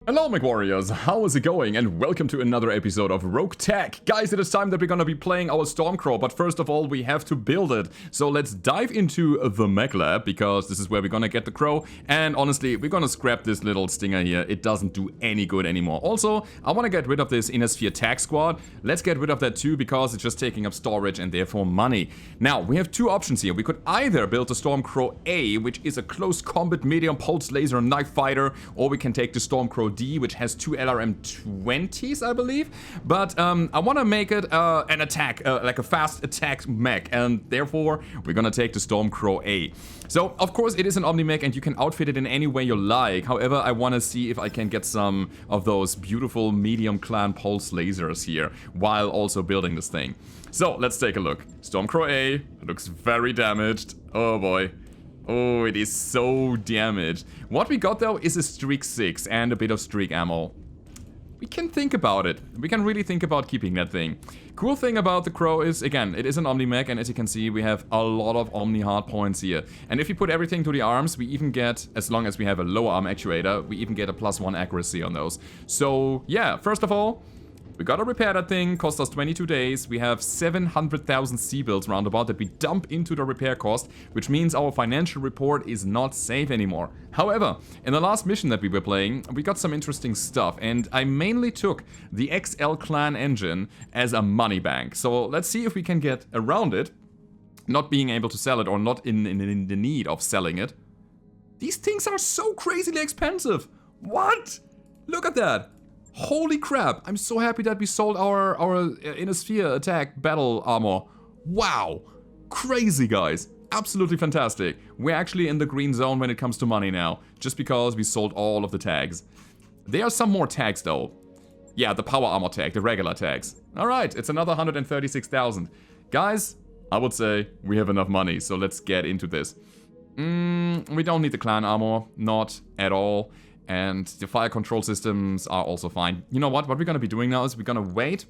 Hello Mech Warriors, how is it going? And welcome to another episode of Roguetech. Guys, it is time that we're gonna be playing our Stormcrow, but first of all we have to build it. So let's dive into the Mech lab, because this is where we're gonna get the crow. And honestly, we're gonna scrap this little stinger here. It doesn't do any good anymore. Also, I wanna get rid of this Inner Sphere Tag Squad. Let's get rid of that too, because it's just taking up storage and therefore money. Now, we have two options here. We could either build the Stormcrow A, which is a close combat medium pulse laser knife fighter, or we can take the Stormcrow D, which has two LRM-20s, I believe. But I want to make it an attack, like a fast attack mech, and therefore we're gonna take the Stormcrow A. So, of course, it is an Omni-Mech and you can outfit it in any way you like. However, I want to see if I can get some of those beautiful medium clan pulse lasers here, while also building this thing. So, let's take a look. Stormcrow A looks very damaged. Oh boy. Oh, it is so damaged. What we got though is a Streak 6 and a bit of Streak ammo. We can think about it. We can really think about keeping that thing. Cool thing about the Crow is, again, it is an Omni-Mech, and as you can see, we have a lot of Omni hardpoints here. And if you put everything to the arms, we even get, as long as we have a lower arm actuator, we even get a +1 accuracy on those. So, yeah, first of all, we gotta repair that thing, cost us 22 days. We have 700,000 C-bills roundabout that we dump into the repair cost, which means our financial report is not safe anymore. However, in the last mission that we were playing, we got some interesting stuff, and I mainly took the XL clan engine as a money bank. So let's see if we can get around it, not being able to sell it or not in the need of selling it. These things are so crazily expensive. What? Look at that. Holy crap, I'm so happy that we sold our Inner Sphere attack battle armor. Wow, crazy guys, absolutely fantastic. We're actually in the green zone when it comes to money now, just because we sold all of the tags. There are some more tags though. Yeah, the power armor tag, the regular tags. Alright, it's another 136,000. Guys, I would say we have enough money, so let's get into this. We don't need the clan armor, not at all. And the fire control systems are also fine. You know what? What we're gonna be doing now is we're gonna wait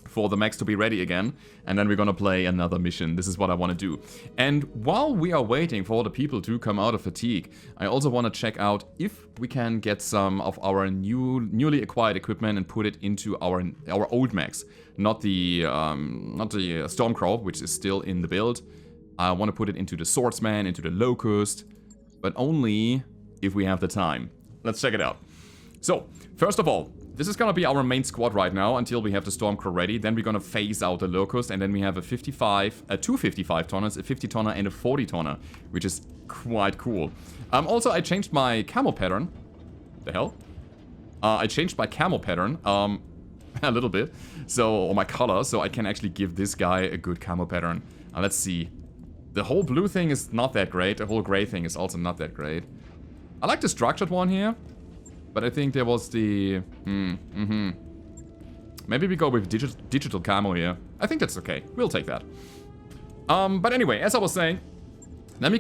for the mechs to be ready again, and then we're gonna play another mission. This is what I want to do. And while we are waiting for the people to come out of fatigue, I also want to check out if we can get some of our newly acquired equipment and put it into our old mechs. Not the Stormcrow, which is still in the build. I want to put it into the Swordsman, into the Locust, but only if we have the time. Let's check it out. So, first of all, this is gonna be our main squad right now until we have the Stormcrow ready. Then we're gonna phase out the Locust, and then we have two 55 tonners, a 50 tonner, and a 40 tonner, which is quite cool. Also, I changed my camo pattern. The hell? I changed my camo pattern a little bit, or my color, so I can actually give this guy a good camo pattern. Let's see. The whole blue thing is not that great. The whole gray thing is also not that great. I like the structured one here, but I think there was the... Maybe we go with digital camo here. I think that's okay. We'll take that. But anyway, as I was saying, let me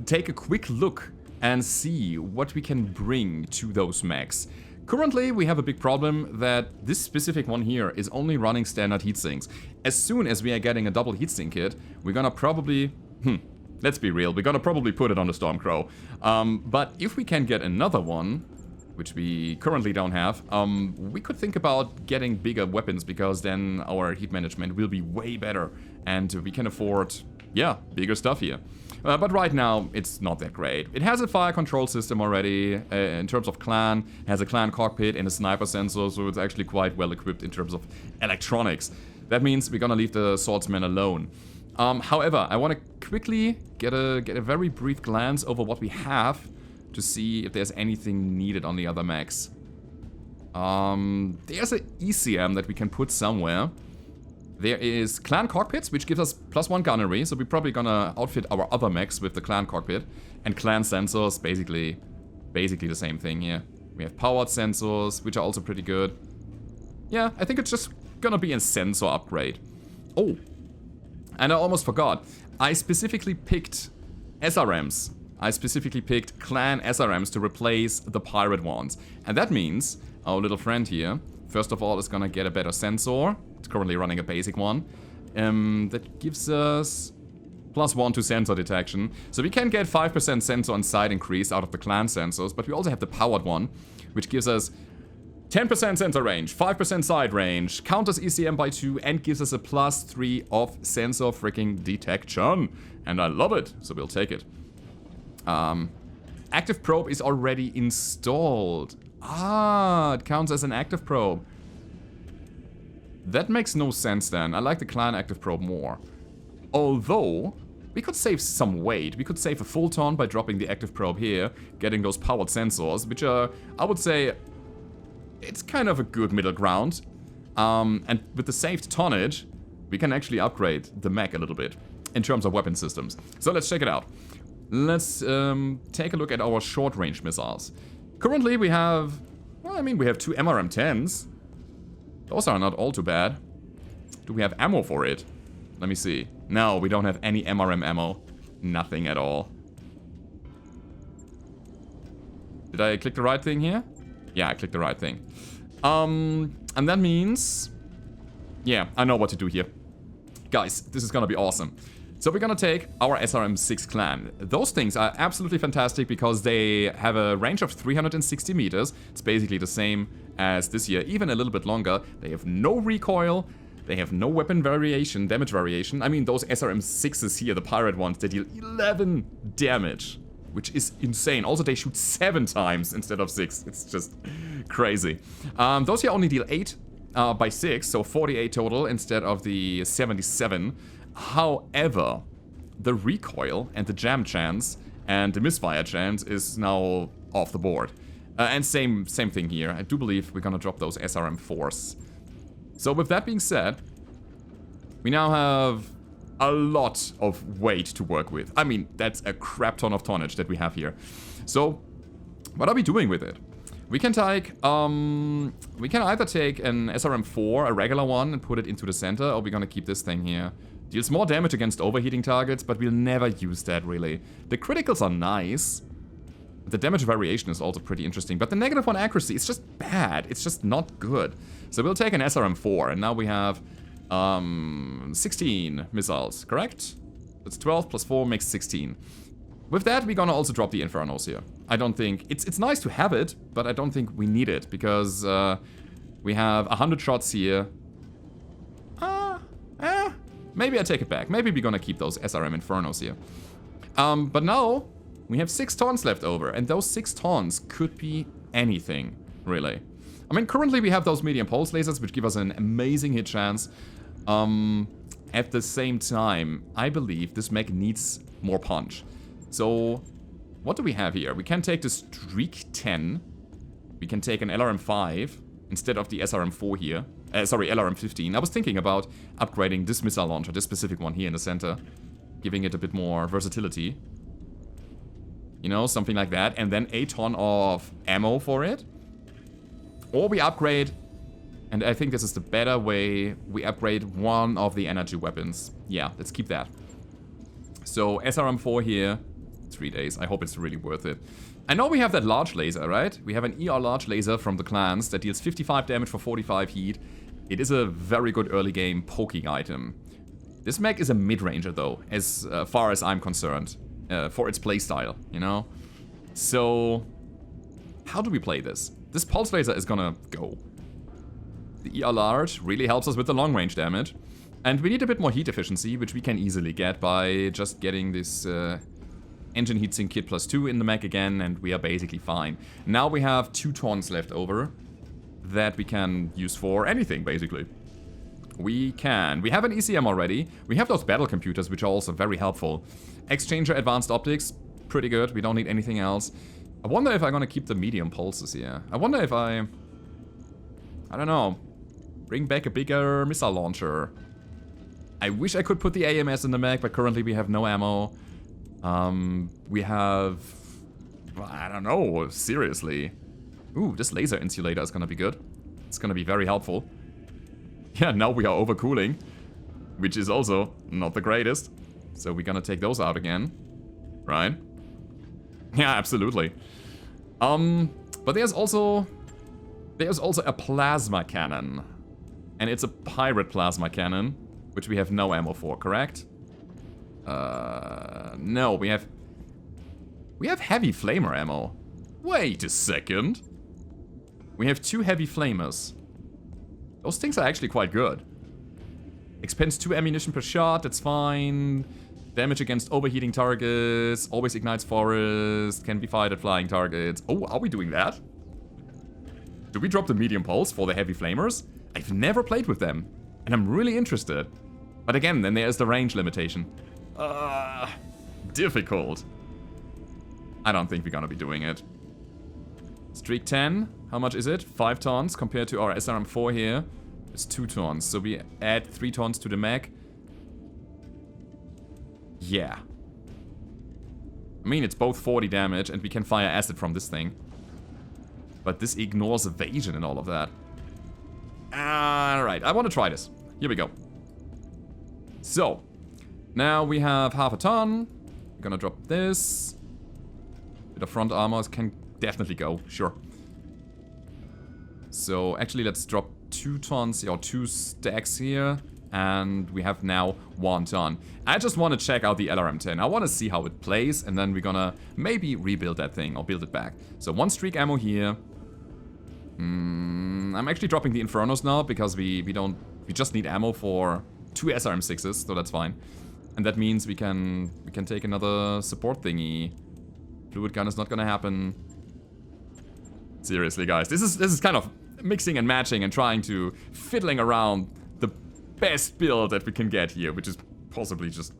take a quick look and see what we can bring to those mechs. Currently, we have a big problem that this specific one here is only running standard heatsinks. As soon as we are getting a double heatsink kit, we're gonna probably... Let's be real, we're gonna probably put it on the Stormcrow. But if we can get another one, which we currently don't have, we could think about getting bigger weapons, because then our heat management will be way better. And we can afford, yeah, bigger stuff here. But right now, it's not that great. It has a fire control system already, in terms of clan, has a clan cockpit and a sniper sensor, so it's actually quite well equipped in terms of electronics. That means we're gonna leave the swordsman alone. However, I want to quickly get a very brief glance over what we have to see if there's anything needed on the other mechs. There's an ECM that we can put somewhere. There is clan cockpits, which gives us +1 gunnery, so we're probably gonna outfit our other mechs with the clan cockpit. And clan sensors, basically the same thing here. We have powered sensors, which are also pretty good. Yeah, I think it's just gonna be a sensor upgrade. Oh! And I almost forgot, I specifically picked SRMs. I specifically picked clan SRMs to replace the pirate ones. And that means our little friend here, first of all, is gonna get a better sensor. It's currently running a basic one. That gives us +1 to sensor detection. So we can get 5% sensor and sight increase out of the clan sensors, but we also have the powered one, which gives us 10% sensor range, 5% sight range, counters ECM by 2, and gives us a +3 of sensor freaking detection. And I love it, so we'll take it. Active probe is already installed. Ah, it counts as an active probe. That makes no sense then. I like the clan active probe more. Although, we could save some weight. We could save a full ton by dropping the active probe here, getting those powered sensors, which are, I would say, it's kind of a good middle ground. And with the saved tonnage, we can actually upgrade the mech a little bit in terms of weapon systems. So let's check it out. Let's take a look at our short-range missiles. Currently we have, well, I mean, we have 2 MRM-10s. Those are not all too bad. Do we have ammo for it? Let me see. No, we don't have any MRM ammo. Nothing at all. Did I click the right thing here? Yeah, I clicked the right thing. And that means... yeah, I know what to do here. Guys, this is gonna be awesome. So we're gonna take our SRM-6 clan. Those things are absolutely fantastic because they have a range of 360 meters. It's basically the same as this year, even a little bit longer. They have no recoil. They have no weapon variation, damage variation. I mean, those SRM-6s here, the pirate ones, they deal 11 damage, which is insane. Also, they shoot 7 times instead of 6. It's just crazy. Those here only deal 8 by 6, so 48 total instead of the 77. However, the recoil and the jam chance and the misfire chance is now off the board. And same thing here. I do believe we're gonna drop those SRM-4s. So with that being said, we now have a lot of weight to work with. I mean, that's a crap ton of tonnage that we have here. So, what are we doing with it? We can take, we can either take an SRM-4, a regular one, and put it into the center, or we're gonna keep this thing here. Deals more damage against overheating targets, but we'll never use that, really. The criticals are nice. The damage variation is also pretty interesting, but the -1 accuracy is just bad. It's just not good. So we'll take an SRM-4, and now we have 16 missiles, correct? That's 12 plus 4 makes 16. With that, we're gonna also drop the Infernos here. I don't think... It's nice to have it, but I don't think we need it, because we have 100 shots here. Maybe I take it back. Maybe we're gonna keep those SRM Infernos here. But now, we have 6 tons left over, and those 6 tons could be anything, really. I mean, currently we have those medium pulse lasers, which give us an amazing hit chance. At the same time, I believe this mech needs more punch. So, what do we have here? We can take the Streak 10. We can take an LRM-5 instead of the SRM-4 here. Sorry, LRM-15. I was thinking about upgrading this missile launcher, this specific one here in the center. Giving it a bit more versatility. You know, something like that. And then a ton of ammo for it. Or we upgrade, and I think this is the better way, we upgrade one of the energy weapons. Yeah, let's keep that. So, SRM-4 here. 3 days. I hope it's really worth it. I know we have that large laser, right? We have an ER large laser from the clans that deals 55 damage for 45 heat. It is a very good early game poking item. This mech is a mid-ranger though, as far as I'm concerned. For its playstyle, you know? So, how do we play this? This pulse laser is gonna go. The ER large really helps us with the long range damage. And we need a bit more heat efficiency, which we can easily get by just getting this engine heatsink kit +2 in the mech again, and we are basically fine. Now we have 2 tons left over that we can use for anything, basically. We have an ECM already. We have those battle computers, which are also very helpful. Exchanger advanced optics, pretty good. We don't need anything else. I wonder if I'm gonna keep the medium pulses here. I wonder if I don't know, bring back a bigger missile launcher. I wish I could put the AMS in the mech, but currently we have no ammo. We have... I don't know, seriously. Ooh, this laser insulator is gonna be good. It's gonna be very helpful. Yeah, now we are overcooling, which is also not the greatest. So we're gonna take those out again, right? Yeah, absolutely. But there's also a plasma cannon. And it's a pirate plasma cannon, which we have no ammo for, correct? No, we have heavy flamer ammo. Wait a second. We have 2 heavy flamers. Those things are actually quite good. Expends 2 ammunition per shot, that's fine. Damage against overheating targets, always ignites forest, can be fired at flying targets. Oh, are we doing that? Do we drop the medium pulse for the heavy flamers? I've never played with them, and I'm really interested. But again, then there's the range limitation. Difficult. I don't think we're gonna be doing it. Streak 10, how much is it? 5 tons compared to our SRM4 here. It's 2 tons, so we add 3 tons to the mech. Yeah. I mean, it's both 40 damage, and we can fire acid from this thing. But this ignores evasion and all of that. Alright, I want to try this. Here we go. So, now we have half a ton. We're gonna drop this. Bit of front armor can definitely go, sure. So, actually, let's drop 2 tons, or 2 stacks here. And we have now 1 ton. I just want to check out the LRM-10. I want to see how it plays, and then we're gonna maybe rebuild that thing, or build it back. So 1 streak ammo here. I'm actually dropping the Infernos now, because we just need ammo for 2 SRM-6s, so that's fine. And that means we can take another support thingy. Fluid gun is not gonna happen. Seriously, guys, this is kind of mixing and matching and trying to fiddling around the best build that we can get here, which is possibly just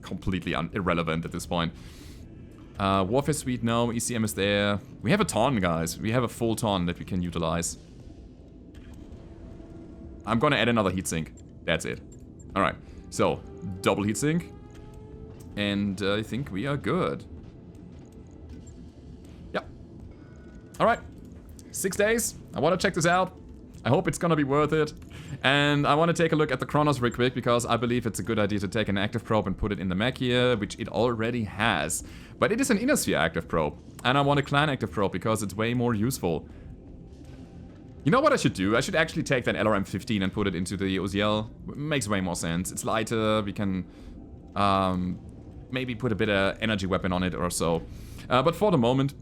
completely irrelevant at this point. Warfare Suite, no. ECM is there. We have a ton, guys. We have a full ton that we can utilize. I'm gonna add another heatsink. That's it. Alright, so double heatsink. And I think we are good. Yep. Alright. 6 days. I want to check this out. I hope it's gonna be worth it. And I want to take a look at the Chronos real quick, because I believe it's a good idea to take an active probe and put it in the mech here, which it already has. But it is an Inner Sphere active probe. And I want a clan active probe because it's way more useful. You know what I should do? I should actually take that LRM-15 and put it into the OZL. It makes way more sense. It's lighter. We can maybe put a bit of energy weapon on it or so. But for the moment,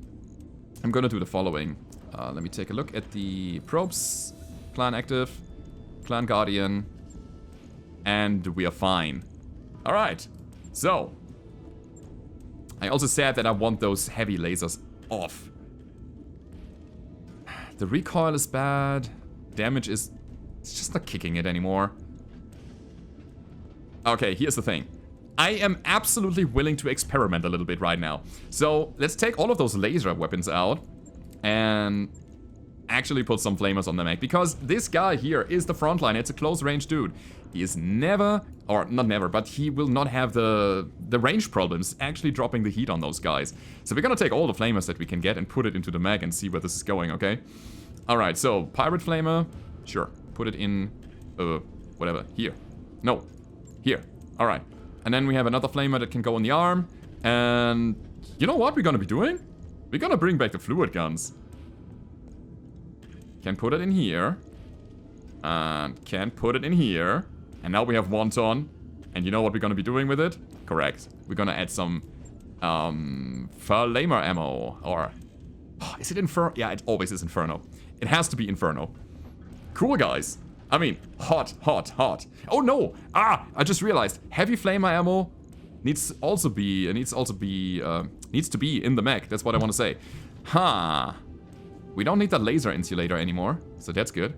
I'm gonna do the following. Let me take a look at the probes. Clan active, clan guardian, and we are fine. Alright, so I also said that I want those heavy lasers off. The recoil is bad. Damage is... it's just not kicking it anymore. Okay, here's the thing. I am absolutely willing to experiment a little bit right now. So let's take all of those laser weapons out and actually put some flamers on the mech, because this guy here is the frontline. It's a close range dude. He is never, or not never, but he will not have the range problems actually dropping the heat on those guys. So we're gonna take all the flamers that we can get and put it into the mech and see where this is going, okay? Alright, so pirate flamer, sure, put it in, whatever, here. No, here, alright. And then we have another flamer that can go on the arm, and you know what we're gonna be doing? We're gonna bring back the fluid guns. Can put it in here. And can put it in here. And now we have 1 ton. And you know what we're gonna be doing with it? Correct. We're gonna add some flamer ammo. Or is it Inferno? Yeah, it always is Inferno. It has to be Inferno. Cool, guys. I mean, hot, hot, hot. Oh no! I just realized heavy flamer ammo needs to be in the mech. That's what I want to say. We don't need that laser insulator anymore, so that's good.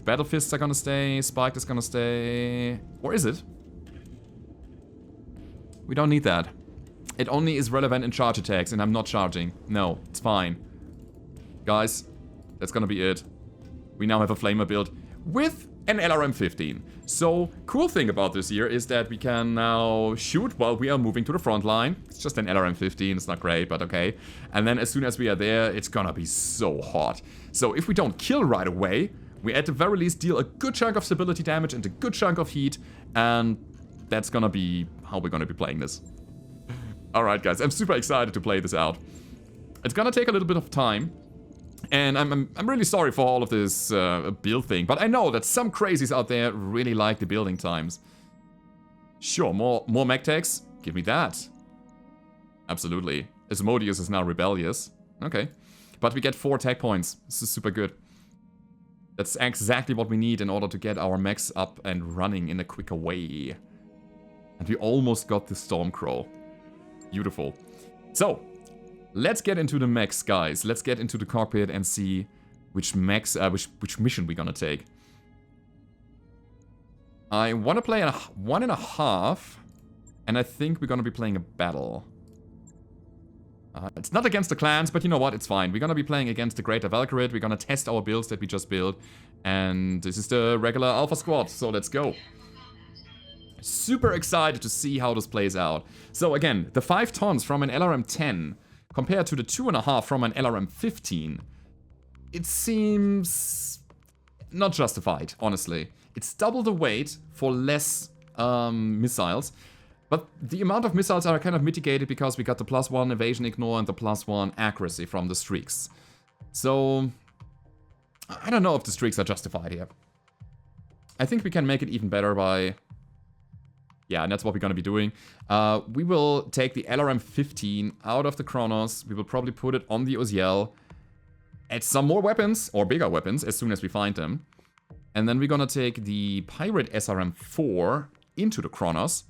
Battle fists are gonna stay, spiked is gonna stay. Or is it? We don't need that. It only is relevant in charge attacks, and I'm not charging. No, it's fine. Guys, that's gonna be it. We now have a flamer build with an LRM-15. So, cool thing about this here is that we can now shoot while we are moving to the front line. It's just an LRM-15, it's not great, but okay. And then as soon as we are there, it's gonna be so hot. So if we don't kill right away, we at the very least deal a good chunk of stability damage and a good chunk of heat, and that's gonna be how we're gonna be playing this. Alright guys, I'm super excited to play this out. It's gonna take a little bit of time. And I'm really sorry for all of this build thing, but I know that some crazies out there really like the building times. Sure, more mech techs. Give me that. Absolutely. Asmodeus is now rebellious. Okay. But we get 4 tech points. This is super good. That's exactly what we need in order to get our mechs up and running in a quicker way. And we almost got the Stormcrow. Beautiful. So, let's get into the mechs, guys. Let's get into the cockpit and see which mechs, which mission we're gonna take. I want to play a 1.5, and I think we're gonna be playing a battle. It's not against the clans, but you know what? It's fine. We're gonna be playing against the Greater Valkyrie. We're gonna test our builds that we just built. And this is the regular Alpha Squad, so let's go. Super excited to see how this plays out. So again, the 5 tons from an LRM-10 compared to the 2.5 from an LRM-15. It seems not justified, honestly. It's double the weight for less missiles. But the amount of missiles are kind of mitigated because we got the +1 evasion ignore and the +1 accuracy from the streaks. So, I don't know if the streaks are justified here. I think we can make it even better by... Yeah, and that's what we're gonna be doing. We will take the LRM-15 out of the Kronos. We will probably put it on the Uziel. Add some more weapons, or bigger weapons, as soon as we find them. And then we're gonna take the Pirate SRM-4 into the Kronos.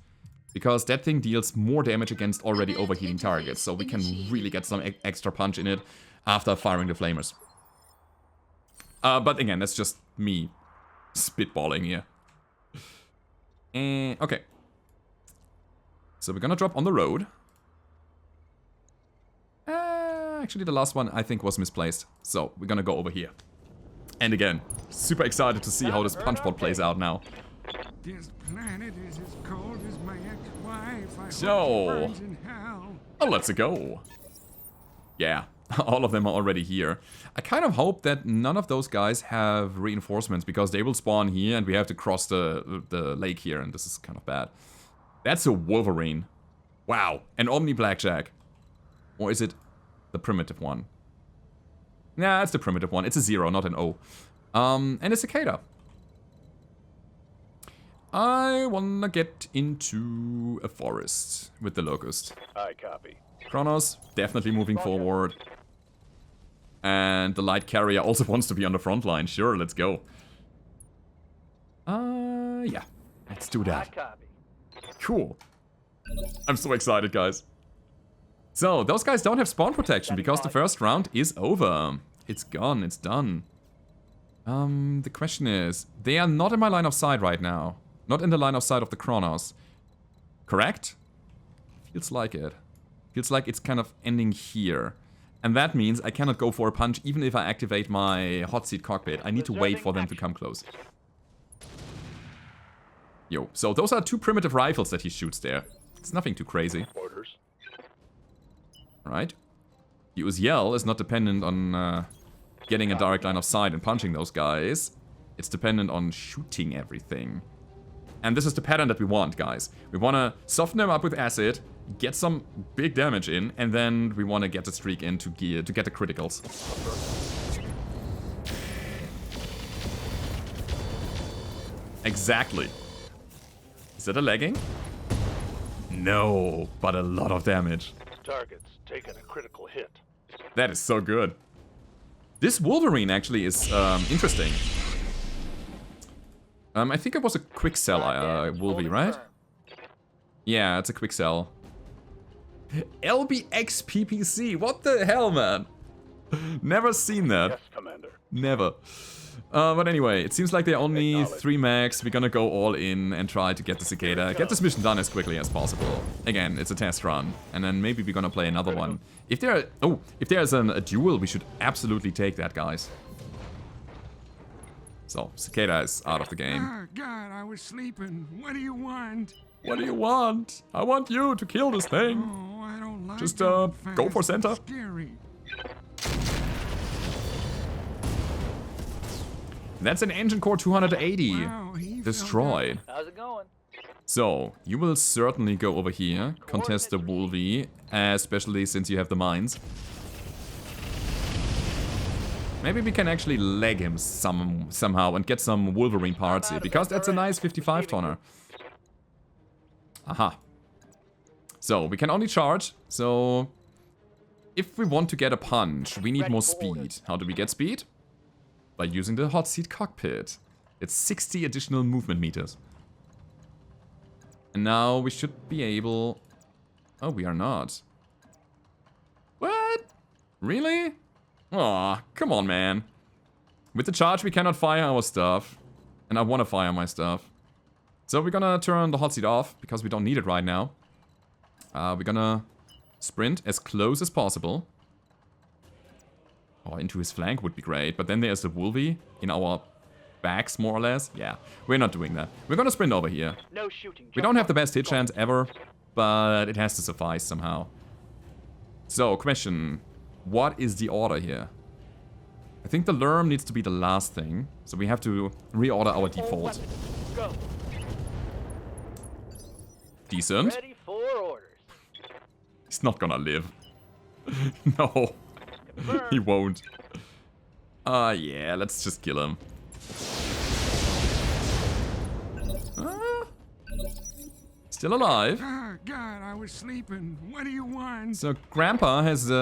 Because that thing deals more damage against already overheating targets. So we can really get some extra punch in it after firing the flamers. But again, that's just me spitballing here. Okay. So we're gonna drop on the road. Actually, the last one I think was misplaced. So we're gonna go over here. And again, super excited to see how this punch bot plays out now. This planet is as cold as my ex-wife. So, oh, let's go. Yeah, all of them are already here. I kind of hope that none of those guys have reinforcements because they will spawn here and we have to cross the lake here and this is kind of bad. That's a Wolverine. Wow, an Omni Blackjack. Or is it the primitive one? Nah, it's the primitive one. It's a 0, not an O. And a Cicada. I wanna get into a forest with the Locust. I copy. Kronos, definitely moving forward. And the light carrier also wants to be on the front line. Sure, let's go. Yeah. Let's do I that. copy. Cool. I'm so excited, guys. So, those guys don't have spawn protection because the first round is over. It's gone, it's done. The question is, they are not in my line of sight right now. Not in the line of sight of the Kronos. Correct? Feels like it. Feels like it's kind of ending here. And that means I cannot go for a punch even if I activate my hot seat cockpit. I need to wait for them to come close. Yo, so those are 2 primitive rifles that he shoots there. It's nothing too crazy. Orders. Alright. The Uziel is not dependent on getting a direct line of sight and punching those guys. It's dependent on shooting everything. And this is the pattern that we want, guys. We want to soften them up with acid, get some big damage in, and then we want to get the streak into gear to get the criticals. Exactly. Is that a lagging? No, but a lot of damage. Target's taken a critical hit. That is so good. This Wolverine actually is interesting. I think it was a QUICSELL Wolvie, right? Yeah, it's a QUICSELL. LBX PPC, what the hell, man? Never seen that. Yes, Commander. Never. But anyway, it seems like there are only 3 mechs. We're gonna go all in and try to get the Cicada. Get this mission done as quickly as possible. Again, it's a test run. And then maybe we're gonna play another one. If there are, if there's a duel, we should absolutely take that, guys. So, Cicada is out of the game. Oh, God, I was sleeping. What do you want? What do you want? I want you to kill this thing. Oh, I don't like Just, going go fast. for center. It's scary. That's an engine core 280. Wow, he Destroyed. How's it going? So, you will certainly go over here, contest the Wolvie, especially since you have the mines. Maybe we can actually leg him somehow and get some Wolverine parts here, because that's a nice 55 tonner. Aha. So, we can only charge. So, if we want to get a punch, we need more speed. How do we get speed? By using the hot seat cockpit. It's 60 additional movement meters. And now we should be able... Oh, we are not. What? Really? Aw, come on, man. With the charge, we cannot fire our stuff. And I want to fire my stuff. So we're gonna turn the hot seat off, because we don't need it right now. We're gonna sprint as close as possible. Oh, into his flank would be great. But then there's the Wolvie in our backs, more or less. Yeah, we're not doing that. We're gonna sprint over here. No shooting. We don't have the best hit chance ever, but it has to suffice somehow. So, question. What is the order here? I think the Lerm needs to be the last thing. So we have to reorder our default. Go. Decent. Ready for orders. He's not gonna live. No. He won't. Yeah, let's just kill him. Still alive. Ah, God, I was sleeping. What do you want? So Grandpa has,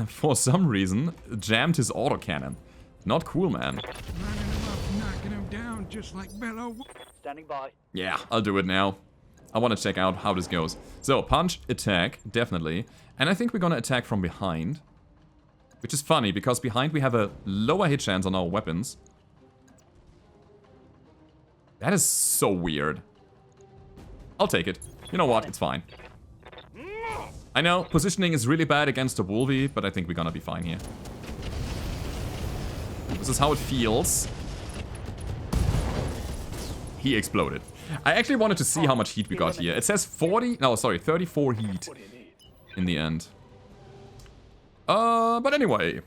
for some reason, jammed his autocannon. Not cool, man. Running him up, knocking him down, just like Bello. Standing by. Yeah, I'll do it now. I want to check out how this goes. So, punch, attack, definitely. And I think we're gonna attack from behind. Which is funny, because behind we have a lower hit chance on our weapons. That is so weird. I'll take it. You know what? It's fine. I know, positioning is really bad against the Wolvie, but I think we're gonna be fine here. This is how it feels. He exploded. I actually wanted to see how much heat we got here. It says 34 heat in the end. But anyway.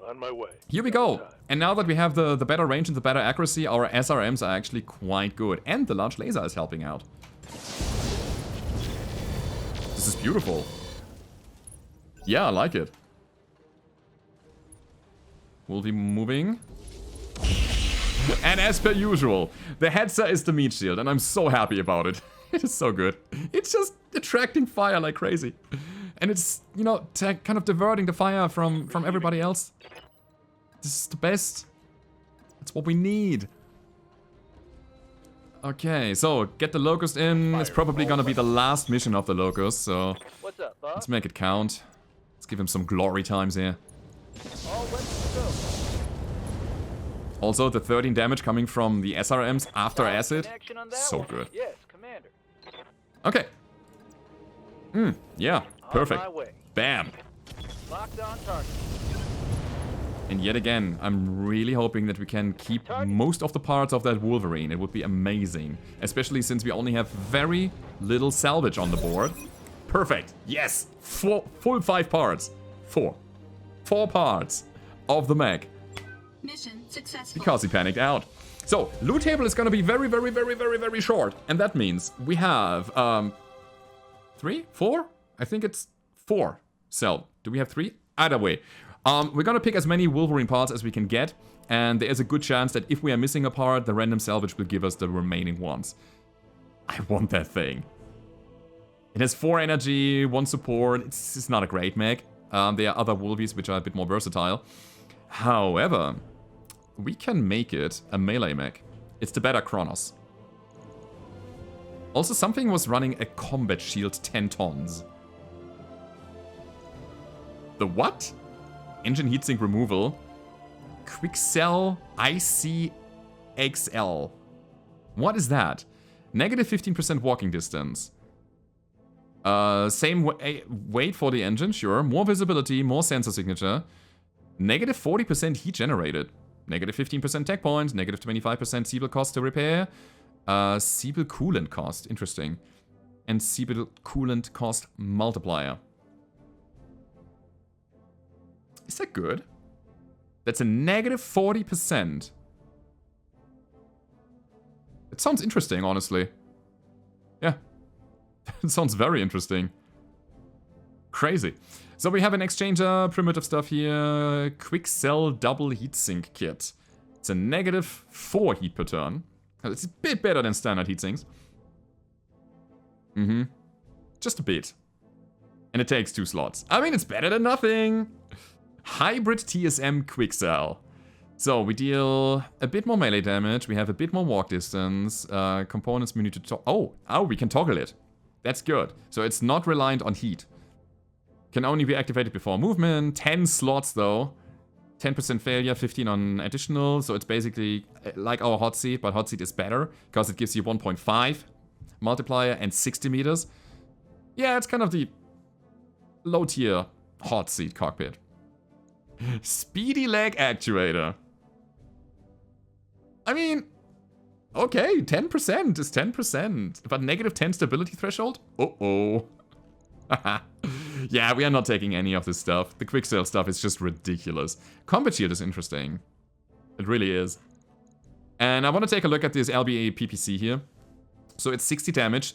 On my way. Here we go. And now that we have the better range and the better accuracy, our SRMs are actually quite good. And the large laser is helping out. This is beautiful. Yeah, I like it. We'll be moving. And as per usual, the Hetzer is the meat shield, and I'm so happy about it. It is so good. It's just attracting fire like crazy. And it's, you know, kind of diverting the fire from everybody else. This is the best. It's what we need. Okay, so get the Locust in. It's probably gonna be the last mission of the Locust, so What's up, boss? let's make it count. Let's give him some glory times here. All weapons go. Also, the 13 damage coming from the SRMs after acid. Action on that So one. good. Yes, Commander. Okay. Yeah, perfect. On my way. Bam. Locked on target. And yet again, I'm really hoping that we can keep most of the parts of that Wolverine. It would be amazing. Especially since we only have very little salvage on the board. Perfect. Yes. Full 5 parts. 4 parts of the mech. Mission successful. Because he panicked out. So, loot table is gonna be very, very, very, very, very short. And that means we have, 3? 4? I think it's 4. So, do we have 3? Either way. We're gonna pick as many Wolverine parts as we can get. And there is a good chance that if we are missing a part, the random salvage will give us the remaining ones. I want that thing. It has 4 energy, 1 support. It's not a great mech. There are other Wolvies which are a bit more versatile. However, we can make it a melee mech. It's the better Kronos. Also, something was running a combat shield 10 tons. The what? Engine heatsink removal. QUICSELL ICXL. What is that? Negative 15% walking distance. Same weight for the engine, sure. More visibility, more sensor signature. Negative 40% heat generated. Negative 15% tech points. Negative 25% Siebel cost to repair. Siebel coolant cost. Interesting. And Siebel coolant cost multiplier. Is that good? That's a negative 40%. It sounds interesting, honestly. Yeah. It sounds very interesting. Crazy. So we have an exchanger, primitive stuff here. QUICSELL double heatsink kit. It's a negative 4 heat per turn. It's a bit better than standard heatsinks. Just a bit. And it takes 2 slots. I mean, it's better than nothing. Hybrid TSM QUICSELL. So we deal a bit more melee damage. We have a bit more walk distance. Components we need to talk. Oh, we can toggle it. That's good. So it's not reliant on heat. Can only be activated before movement. 10 slots though. 10% failure, 15 on additional. So it's basically like our hot seat, but hot seat is better because it gives you 1.5 multiplier and 60 meters. Yeah, it's kind of the low tier hot seat cockpit. Speedy leg actuator. I mean, okay, 10% is 10%, but negative 10 stability threshold? Uh-oh. Yeah, we are not taking any of this stuff. The QUICSELL stuff is just ridiculous. Combat shield is interesting. It really is. And I want to take a look at this LBA PPC here. So it's 60 damage,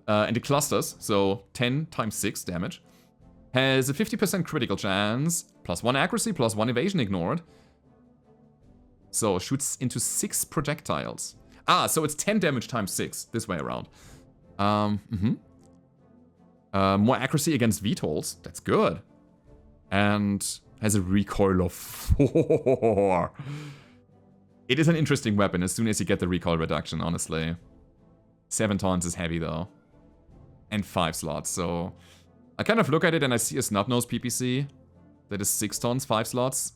and it clusters, so 10 times 6 damage. Has a 50% critical chance, +1 accuracy, +1 evasion ignored. So shoots into 6 projectiles. So it's 10 damage times 6, this way around. More accuracy against VTOLs, that's good. And has a recoil of 4. It is an interesting weapon as soon as you get the recoil reduction, honestly. 7 tons is heavy though. And 5 slots, so... I kind of look at it and I see a snub-nose PPC. That is 6 tons, 5 slots.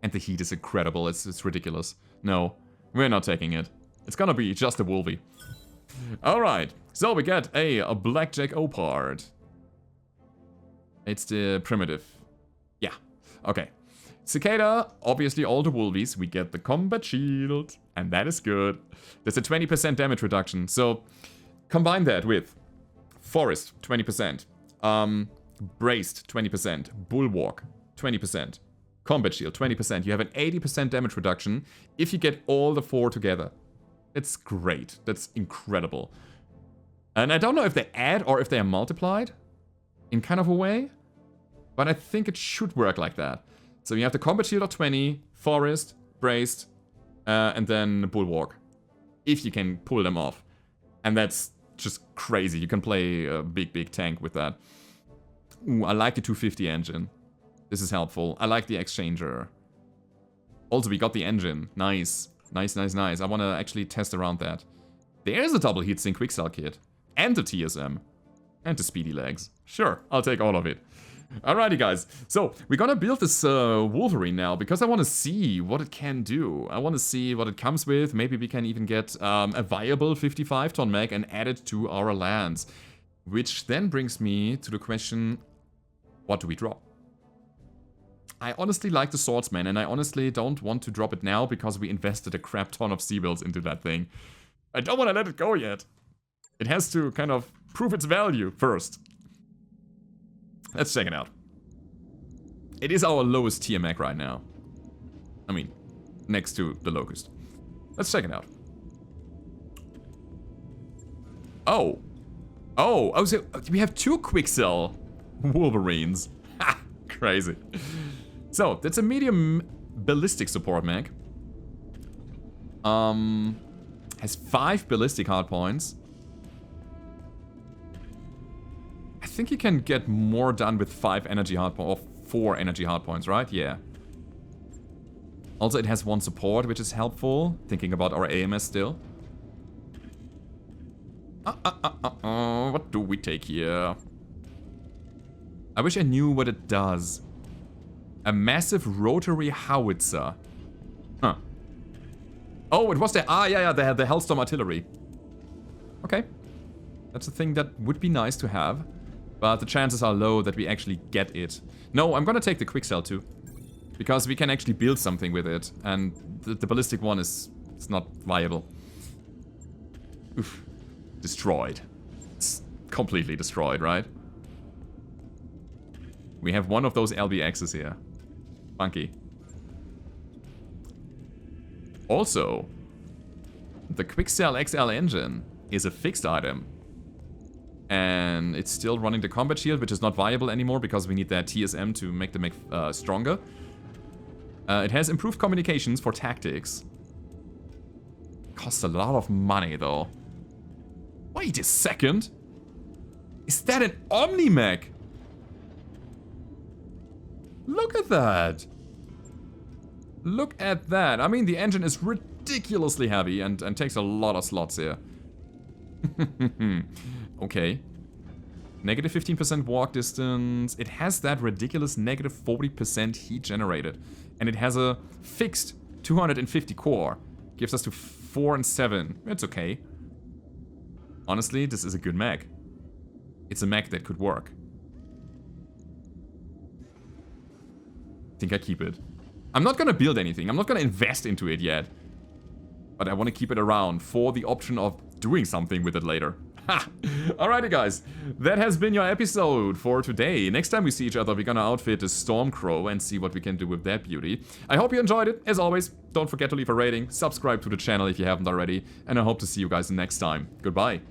And the heat is incredible, it's ridiculous. No, we're not taking it. It's gonna be just a Wolvie. Alright, so we get a Blackjack Opard. It's the primitive. Yeah, okay. Cicada, obviously all the Wolvies. We get the combat shield, and that is good. There's a 20% damage reduction, so combine that with Forest, 20%. Braced, 20%. Bulwark, 20%. Combat shield, 20%. You have an 80% damage reduction if you get all the 4 together. It's great. That's incredible. And I don't know if they add or if they are multiplied in kind of a way, but I think it should work like that. So you have the combat shield of 20, Forest, Braced, and then Bulwark, if you can pull them off. And that's just crazy. You can play a big tank with that. Ooh, I like the 250 engine. This is helpful. I like the exchanger. Also, we got the engine. Nice. Nice. I want to actually test around that. There's a double heatsink QUICSELL kit. And the TSM. And the speedy legs. Sure, I'll take all of it. Alrighty, guys. So, we're gonna build this Wolverine now, because I want to see what it can do. I want to see what it comes with. Maybe we can even get a viable 55-ton mech and add it to our lands. Which then brings me to the question, what do we drop? I honestly like the Swordsman, and I honestly don't want to drop it now because we invested a crap ton of C-bills into that thing. I don't want to let it go yet. It has to kind of prove its value first. Let's check it out. It is our lowest tier mech right now. I mean, next to the Locust. Let's check it out. Oh, so we have 2 QUICSELL Wolverines. Ha! Crazy. So, that's a medium ballistic support mech. Has 5 ballistic hardpoints. I think you can get more done with 5 energy hardpoints, or 4 energy hardpoints, right? Yeah. Also, it has 1 support, which is helpful. Thinking about our AMS still. What do we take here? I wish I knew what it does. A massive rotary howitzer. Huh. Oh, it was the... yeah, they had the Hellstorm artillery. Okay. That's a thing that would be nice to have. But the chances are low that we actually get it. No, I'm gonna take the QUICSELL too. Because we can actually build something with it. And the ballistic one is not viable. Oof. Destroyed. It's completely destroyed, right? We have one of those LBXs here. Funky. Also, the QUICSELL XL engine is a fixed item. And it's still running the combat shield, which is not viable anymore because we need that TSM to make the mech stronger. It has improved communications for tactics. Costs a lot of money though. Wait a second! Is that an Omni-Mech? Look at that. Look at that. I mean, the engine is ridiculously heavy and takes a lot of slots here. Okay. Negative 15% walk distance. It has that ridiculous negative 40% heat generated. And it has a fixed 250 core. Gives us to 4 and 7. It's okay. Honestly, this is a good mech. It's a mech that could work. I think I keep it. I'm not gonna build anything. I'm not gonna invest into it yet. But I want to keep it around for the option of doing something with it later. Ha! Alrighty guys, that has been your episode for today. Next time we see each other, we're gonna outfit the Stormcrow and see what we can do with that beauty. I hope you enjoyed it. As always, don't forget to leave a rating, subscribe to the channel if you haven't already, and I hope to see you guys next time. Goodbye.